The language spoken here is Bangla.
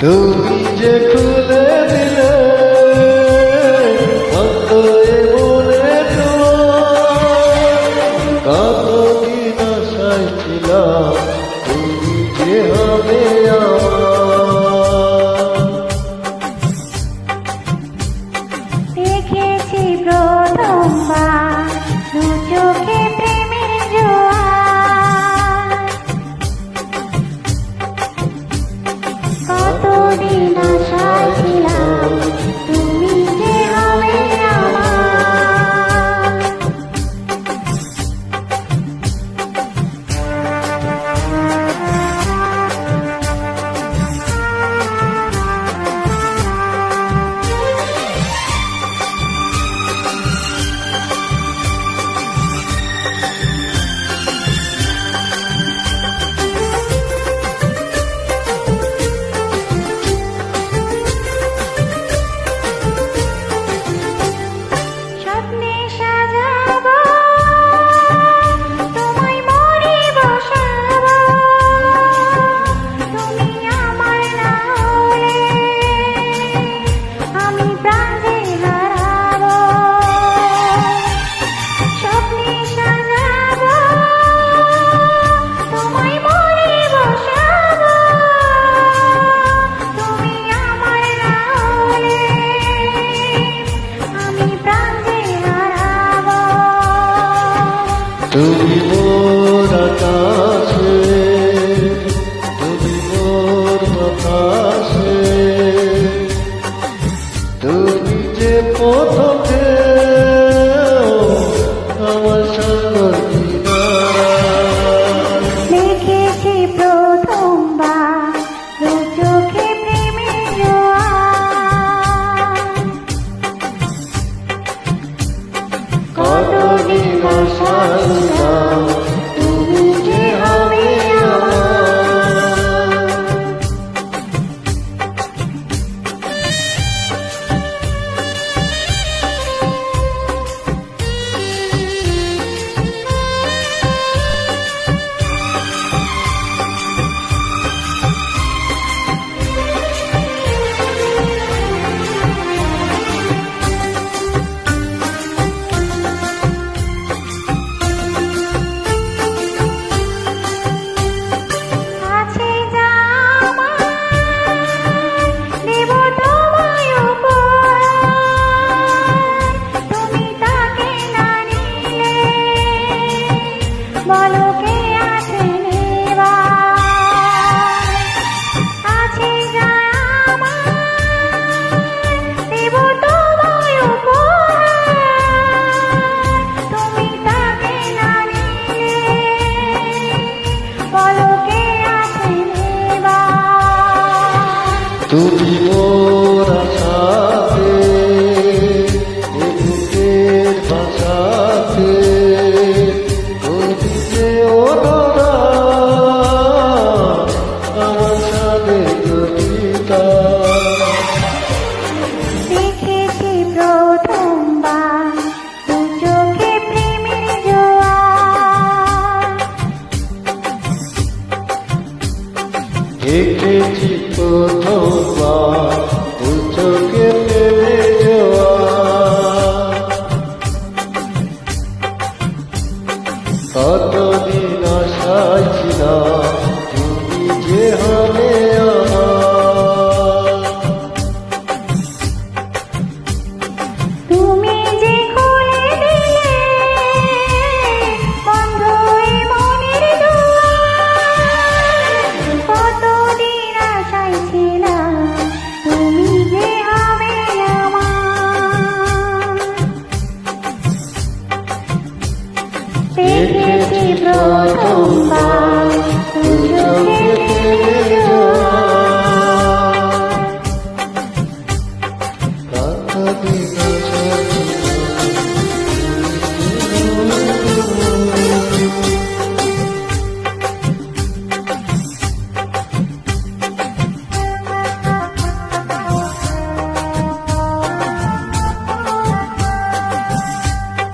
তুমি যে খুলে দিলে অন্তরে মনে কতদিন আশায় ছিলাম তুমি যে হবে দেখেছি প্রথমবার দু চোখে প্রেমের জোয়ার, কতদিন আশায় ছিলাম তুমি যে হবে আমার। স্বপ্নে সাজাবো তোমায় মনে বসাবো, তুমি আমার না হলে আমি প্রাণ যে হারাবো। স্বপ্নে সাজাবো তোমায় মনে বসাবো, তুমি আমার না হলে আমি প্রাণ যে হারাবো। তুমি মোর আকাশে, তুমি মোর বাতাসে, তুমি যে পথে আমার সঙ্গী দেখেছি প্রথমবার দু চোখে প্রেমের জোয়ার, কতদিন আশা ছিলাম